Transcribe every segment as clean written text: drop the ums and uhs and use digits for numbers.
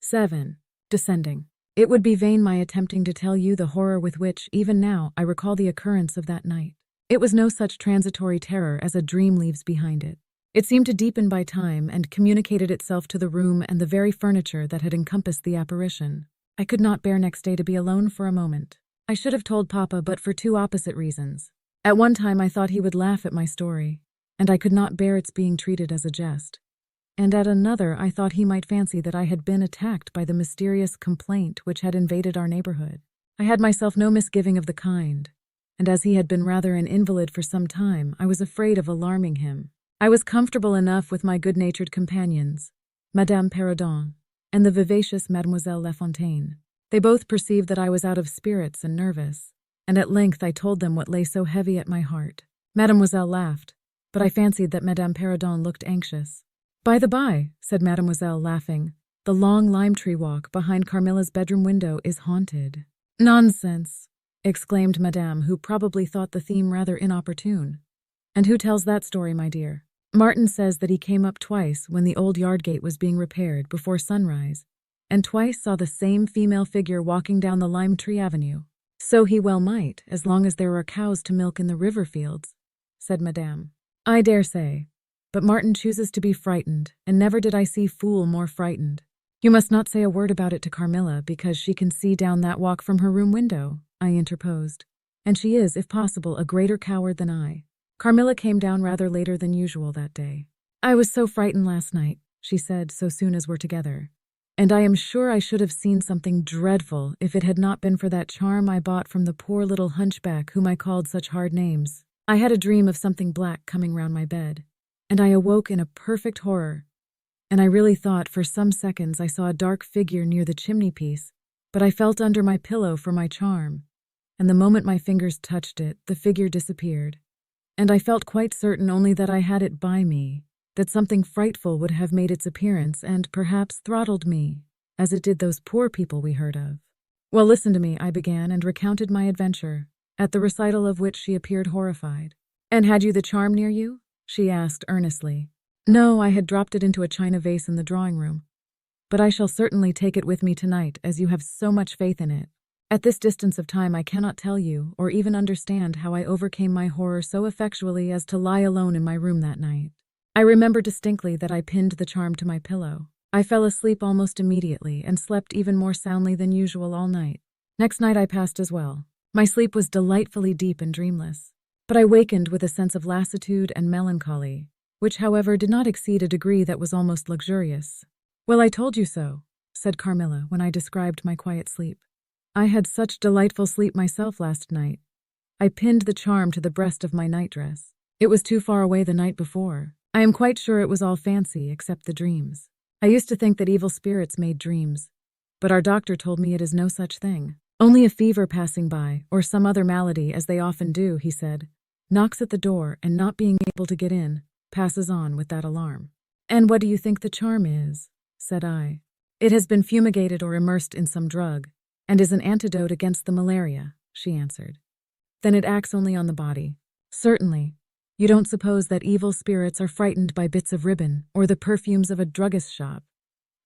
7. Descending. It would be vain my attempting to tell you the horror with which, even now, I recall the occurrence of that night. It was no such transitory terror as a dream leaves behind it. It seemed to deepen by time and communicated itself to the room and the very furniture that had encompassed the apparition. I could not bear next day to be alone for a moment. I should have told Papa, but for two opposite reasons. At one time I thought he would laugh at my story, and I could not bear its being treated as a jest. And at another I thought he might fancy that I had been attacked by the mysterious complaint which had invaded our neighborhood. I had myself no misgiving of the kind, and as he had been rather an invalid for some time, I was afraid of alarming him. I was comfortable enough with my good-natured companions, Madame Perrodon and the vivacious Mademoiselle La Fontaine. They both perceived that I was out of spirits and nervous, and at length I told them what lay so heavy at my heart. Mademoiselle laughed, but I fancied that Madame Perrodon looked anxious. "By the by," said Mademoiselle, laughing, "the long lime-tree walk behind Carmilla's bedroom window is haunted." "Nonsense!" exclaimed Madame, who probably thought the theme rather inopportune. "And who tells that story, my dear?" "Martin says that he came up twice when the old yard gate was being repaired before sunrise, and twice saw the same female figure walking down the lime-tree avenue." "So he well might, as long as there are cows to milk in the river fields," said Madame. "I dare say. But Martin chooses to be frightened, and never did I see fool more frightened. You must not say a word about it to Carmilla, because she can see down that walk from her room window," I interposed. "And she is, if possible, a greater coward than I." Carmilla came down rather later than usual that day. "I was so frightened last night," she said so soon as we're together. "And I am sure I should have seen something dreadful if it had not been for that charm I bought from the poor little hunchback whom I called such hard names. I had a dream of something black coming round my bed, and I awoke in a perfect horror, and I really thought for some seconds I saw a dark figure near the chimney-piece, but I felt under my pillow for my charm, and the moment my fingers touched it, the figure disappeared. And I felt quite certain only that I had it by me, that something frightful would have made its appearance and perhaps throttled me, as it did those poor people we heard of." "Well, listen to me," I began, and recounted my adventure, at the recital of which she appeared horrified. "And had you the charm near you?" she asked earnestly. "No, I had dropped it into a china vase in the drawing-room. But I shall certainly take it with me tonight, as you have so much faith in it. At this distance of time I cannot tell you, or even understand how I overcame my horror so effectually as to lie alone in my room that night. I remember distinctly that I pinned the charm to my pillow. I fell asleep almost immediately, and slept even more soundly than usual all night. Next night I passed as well. My sleep was delightfully deep and dreamless, but I wakened with a sense of lassitude and melancholy, which, however, did not exceed a degree that was almost luxurious. "Well, I told you so," said Carmilla when I described my quiet sleep. "I had such delightful sleep myself last night. I pinned the charm to the breast of my nightdress. It was too far away the night before. I am quite sure it was all fancy except the dreams. I used to think that evil spirits made dreams, but our doctor told me it is no such thing. Only a fever passing by, or some other malady, as they often do, he said, knocks at the door and not being able to get in, passes on with that alarm." "And what do you think the charm is?" said I. "It has been fumigated or immersed in some drug, and is an antidote against the malaria," she answered. "Then it acts only on the body." "Certainly. You don't suppose that evil spirits are frightened by bits of ribbon or the perfumes of a druggist's shop?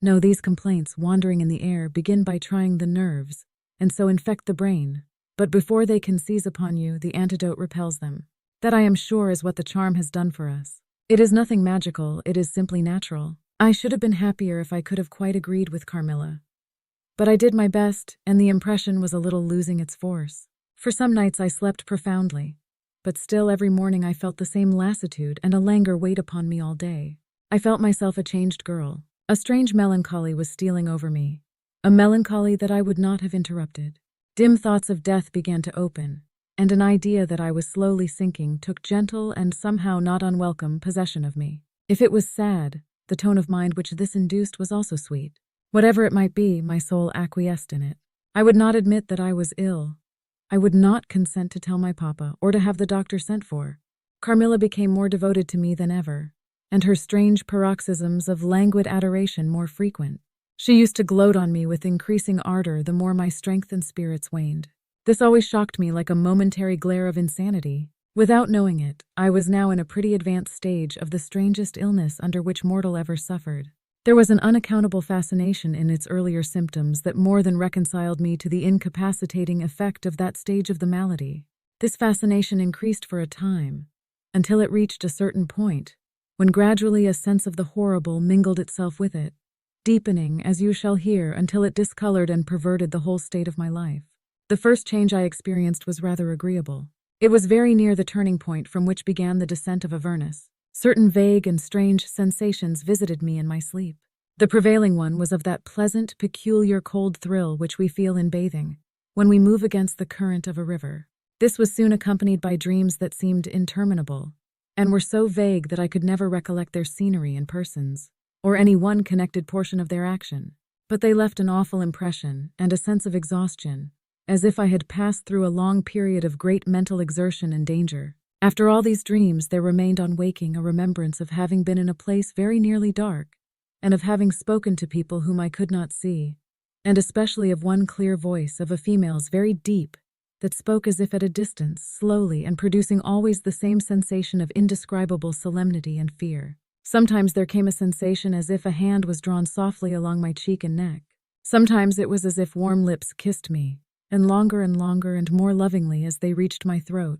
No, these complaints, wandering in the air, begin by trying the nerves, and so infect the brain. But before they can seize upon you, the antidote repels them. That, I am sure, is what the charm has done for us. It is nothing magical, it is simply natural. I should have been happier if I could have quite agreed with Carmilla. But I did my best, and the impression was a little losing its force. For some nights I slept profoundly, but still every morning I felt the same lassitude and a languor weighed upon me all day. I felt myself a changed girl. A strange melancholy was stealing over me, a melancholy that I would not have interrupted. Dim thoughts of death began to open, and an idea that I was slowly sinking took gentle and somehow not unwelcome possession of me. If it was sad, the tone of mind which this induced was also sweet. Whatever it might be, my soul acquiesced in it. I would not admit that I was ill. I would not consent to tell my papa or to have the doctor sent for. Carmilla became more devoted to me than ever, and her strange paroxysms of languid adoration more frequent. She used to gloat on me with increasing ardor the more my strength and spirits waned. This always shocked me like a momentary glare of insanity. Without knowing it, I was now in a pretty advanced stage of the strangest illness under which mortal ever suffered. There was an unaccountable fascination in its earlier symptoms that more than reconciled me to the incapacitating effect of that stage of the malady. This fascination increased for a time, until it reached a certain point, when gradually a sense of the horrible mingled itself with it, deepening, as you shall hear, until it discolored and perverted the whole state of my life. The first change I experienced was rather agreeable. It was very near the turning point from which began the descent of Avernus. Certain vague and strange sensations visited me in my sleep. The prevailing one was of that pleasant, peculiar cold thrill which we feel in bathing, when we move against the current of a river. This was soon accompanied by dreams that seemed interminable, and were so vague that I could never recollect their scenery and persons, or any one connected portion of their action. But they left an awful impression and a sense of exhaustion, as if I had passed through a long period of great mental exertion and danger. After all these dreams, there remained on waking a remembrance of having been in a place very nearly dark, and of having spoken to people whom I could not see, and especially of one clear voice of a female's, very deep, that spoke as if at a distance, slowly, and producing always the same sensation of indescribable solemnity and fear. Sometimes there came a sensation as if a hand was drawn softly along my cheek and neck. Sometimes it was as if warm lips kissed me, and longer and more lovingly as they reached my throat.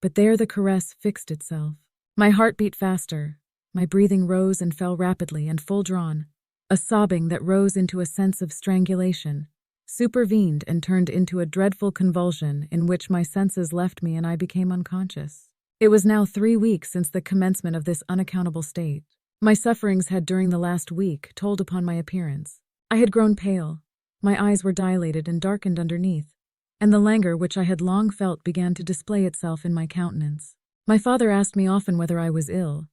But there the caress fixed itself. My heart beat faster, my breathing rose and fell rapidly and full-drawn. A sobbing that rose into a sense of strangulation supervened and turned into a dreadful convulsion in which my senses left me and I became unconscious. It was now 3 weeks since the commencement of this unaccountable state. My sufferings had during the last week told upon my appearance. I had grown pale, my eyes were dilated and darkened underneath, and the languor which I had long felt began to display itself in my countenance. My father asked me often whether I was ill,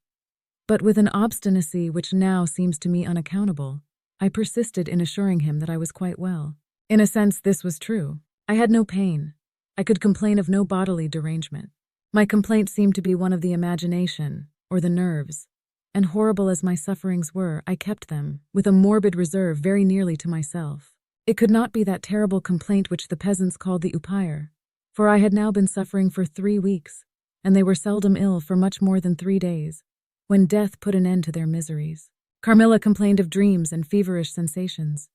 but with an obstinacy which now seems to me unaccountable, I persisted in assuring him that I was quite well. In a sense, this was true. I had no pain. I could complain of no bodily derangement. My complaint seemed to be one of the imagination, or the nerves, and horrible as my sufferings were, I kept them, with a morbid reserve, very nearly to myself. It could not be that terrible complaint which the peasants called the upire, for I had now been suffering for 3 weeks, and they were seldom ill for much more than 3 days, when death put an end to their miseries. Carmilla complained of dreams and feverish sensations,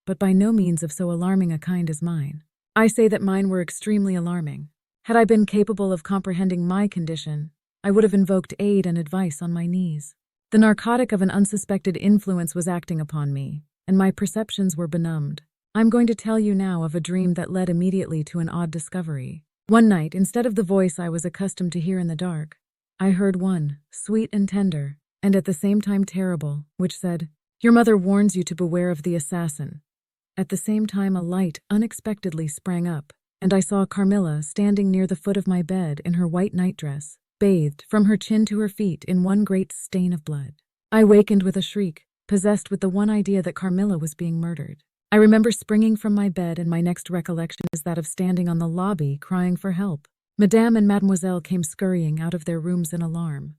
but by no means of so alarming a kind as mine. I say that mine were extremely alarming. Had I been capable of comprehending my condition, I would have invoked aid and advice on my knees. The narcotic of an unsuspected influence was acting upon me, and my perceptions were benumbed. I'm going to tell you now of a dream that led immediately to an odd discovery. One night, instead of the voice I was accustomed to hear in the dark, I heard one, sweet and tender, and at the same time terrible, which said, "Your mother warns you to beware of the assassin." At the same time a light unexpectedly sprang up, and I saw Carmilla standing near the foot of my bed in her white nightdress, bathed from her chin to her feet in one great stain of blood. I wakened with a shriek, possessed with the one idea that Carmilla was being murdered. I remember springing from my bed, and my next recollection is that of standing on the lobby crying for help. Madame and Mademoiselle came scurrying out of their rooms in alarm.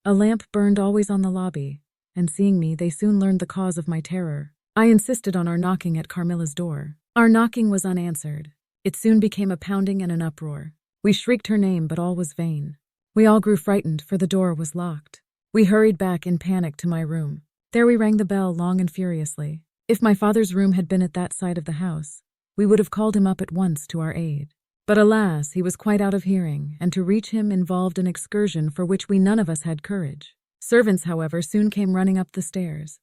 A lamp burned always on the lobby, and seeing me, they soon learned the cause of my terror. I insisted on our knocking at Carmilla's door. Our knocking was unanswered. It soon became a pounding and an uproar. We shrieked her name, but all was vain. We all grew frightened, for the door was locked. We hurried back in panic to my room. There we rang the bell long and furiously. If my father's room had been at that side of the house, we would have called him up at once to our aid. But alas, he was quite out of hearing, and to reach him involved an excursion for which we none of us had courage. Servants, however, soon came running up the stairs.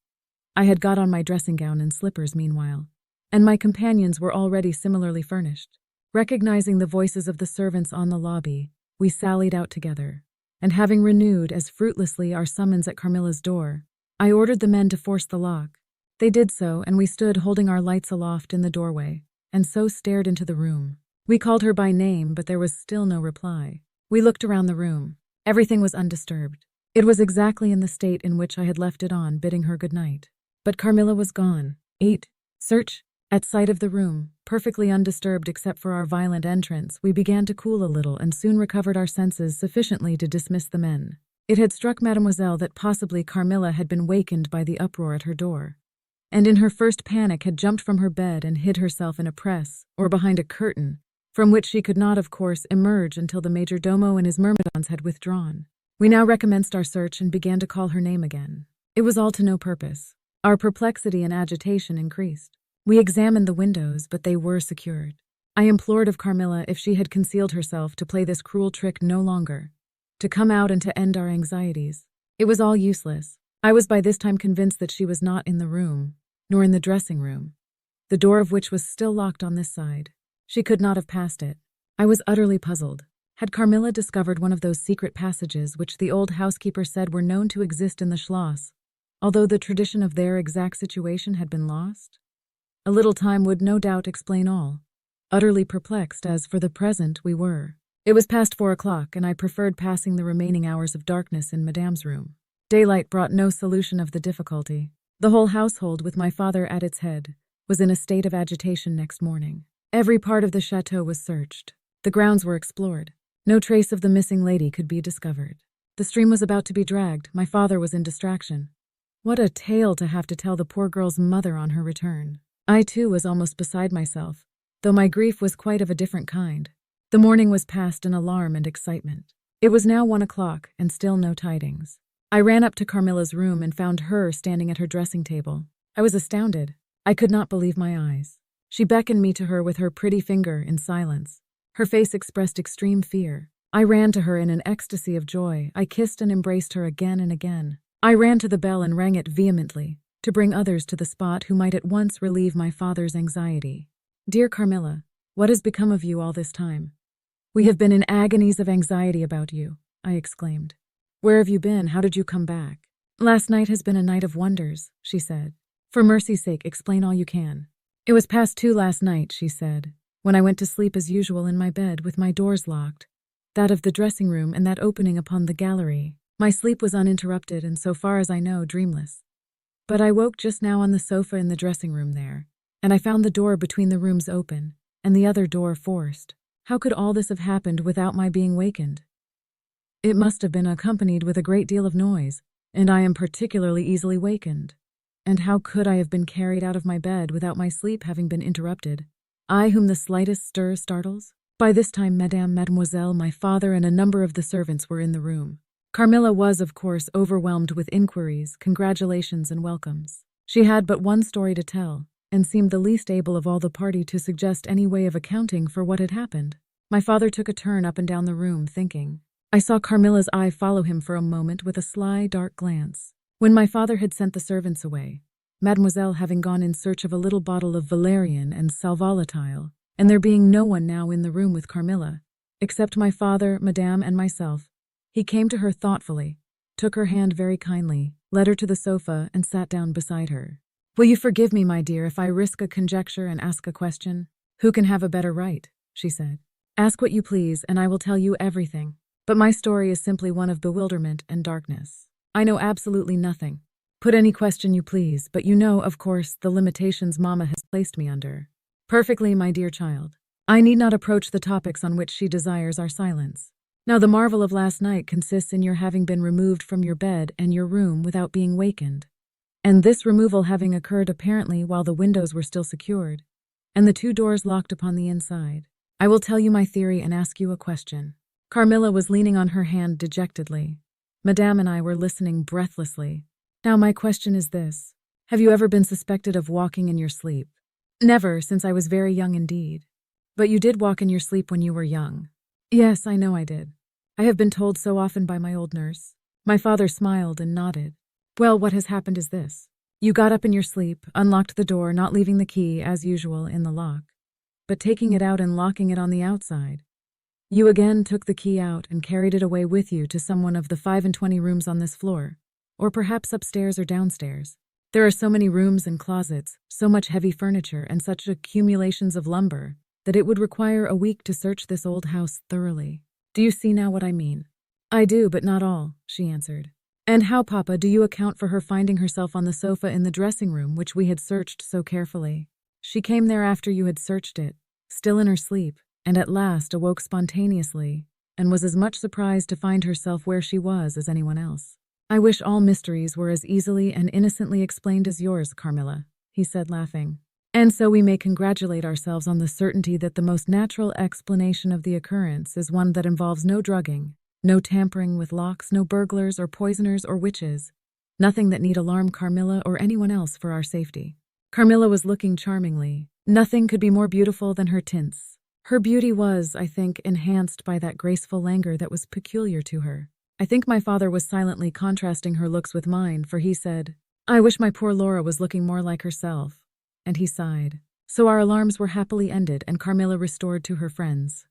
I had got on my dressing gown and slippers meanwhile, and my companions were already similarly furnished. Recognizing the voices of the servants on the lobby, we sallied out together, and having renewed as fruitlessly our summons at Carmilla's door, I ordered the men to force the lock. They did so, and we stood holding our lights aloft in the doorway, and so stared into the room. We called her by name, but there was still no reply. We looked around the room. Everything was undisturbed. It was exactly in the state in which I had left it on bidding her good night. But Carmilla was gone. 8. Search. At sight of the room, perfectly undisturbed except for our violent entrance, we began to cool a little and soon recovered our senses sufficiently to dismiss the men. It had struck Mademoiselle that possibly Carmilla had been wakened by the uproar at her door, and in her first panic had jumped from her bed and hid herself in a press, or behind a curtain, from which she could not, of course, emerge until the major domo and his myrmidons had withdrawn. We now recommenced our search and began to call her name again. It was all to no purpose. Our perplexity and agitation increased. We examined the windows, but they were secured. I implored of Carmilla, if she had concealed herself, to play this cruel trick no longer, to come out and to end our anxieties. It was all useless. I was by this time convinced that she was not in the room, nor in the dressing room, the door of which was still locked on this side. She could not have passed it. I was utterly puzzled. Had Carmilla discovered one of those secret passages which the old housekeeper said were known to exist in the Schloss, although the tradition of their exact situation had been lost? A little time would no doubt explain all. Utterly perplexed as, for the present, we were. It was past 4 o'clock, and I preferred passing the remaining hours of darkness in Madame's room. Daylight brought no solution of the difficulty. The whole household, with my father at its head, was in a state of agitation next morning. Every part of the chateau was searched. The grounds were explored. No trace of the missing lady could be discovered. The stream was about to be dragged. My father was in distraction. What a tale to have to tell the poor girl's mother on her return. I, too, was almost beside myself, though my grief was quite of a different kind. The morning was passed in alarm and excitement. It was now 1 o'clock, and still no tidings. I ran up to Carmilla's room and found her standing at her dressing table. I was astounded. I could not believe my eyes. She beckoned me to her with her pretty finger in silence. Her face expressed extreme fear. I ran to her in an ecstasy of joy. I kissed and embraced her again and again. I ran to the bell and rang it vehemently, to bring others to the spot who might at once relieve my father's anxiety. Dear Carmilla, what has become of you all this time? We have been in agonies of anxiety about you, I exclaimed. Where have you been? How did you come back? Last night has been a night of wonders, she said. For mercy's sake, explain all you can. It was past 2 last night, she said, when I went to sleep as usual in my bed with my doors locked, that of the dressing room and that opening upon the gallery. My sleep was uninterrupted and, so far as I know, dreamless. But I woke just now on the sofa in the dressing room there, and I found the door between the rooms open, and the other door forced. How could all this have happened without my being wakened? It must have been accompanied with a great deal of noise, and I am particularly easily wakened. And how could I have been carried out of my bed without my sleep having been interrupted? I, whom the slightest stir startles? By this time, Mademoiselle, my father, and a number of the servants were in the room. Carmilla was, of course, overwhelmed with inquiries, congratulations, and welcomes. She had but one story to tell, and seemed the least able of all the party to suggest any way of accounting for what had happened. My father took a turn up and down the room, thinking. I saw Carmilla's eye follow him for a moment with a sly, dark glance. When my father had sent the servants away, Mademoiselle having gone in search of a little bottle of valerian and sal volatile, and there being no one now in the room with Carmilla, except my father, Madame, and myself, he came to her thoughtfully, took her hand very kindly, led her to the sofa, and sat down beside her. Will you forgive me, my dear, if I risk a conjecture and ask a question? Who can have a better right? She said. Ask what you please, and I will tell you everything. But my story is simply one of bewilderment and darkness. I know absolutely nothing. Put any question you please, but you know, of course, the limitations Mamma has placed me under. Perfectly, my dear child. I need not approach the topics on which she desires our silence. Now, the marvel of last night consists in your having been removed from your bed and your room without being wakened, and this removal having occurred apparently while the windows were still secured, and the 2 doors locked upon the inside. I will tell you my theory and ask you a question. Carmilla was leaning on her hand dejectedly. Madame and I were listening breathlessly. Now, my question is this. Have you ever been suspected of walking in your sleep? Never, since I was very young indeed. But you did walk in your sleep when you were young. Yes, I know I did. I have been told so often by my old nurse. My father smiled and nodded. Well, what has happened is this. You got up in your sleep, unlocked the door, not leaving the key, as usual, in the lock, but taking it out and locking it on the outside. You again took the key out and carried it away with you to some one of the 25 rooms on this floor, or perhaps upstairs or downstairs. There are so many rooms and closets, so much heavy furniture, and such accumulations of lumber, that it would require a week to search this old house thoroughly. Do you see now what I mean? I do, but not all, she answered. And how, Papa, do you account for her finding herself on the sofa in the dressing room which we had searched so carefully? She came there after you had searched it, still in her sleep, and at last awoke spontaneously, and was as much surprised to find herself where she was as anyone else. I wish all mysteries were as easily and innocently explained as yours, Carmilla, he said, laughing. And so we may congratulate ourselves on the certainty that the most natural explanation of the occurrence is one that involves no drugging, no tampering with locks, no burglars or poisoners or witches, Nothing that need alarm Carmilla or anyone else for our safety. Carmilla was looking charmingly. Nothing could be more beautiful than her tints. Her beauty was, I think, enhanced by that graceful languor that was peculiar to her. I think my father was silently contrasting her looks with mine, for he said, "I wish my poor Laura was looking more like herself." And he sighed. So our alarms were happily ended and Carmilla restored to her friends.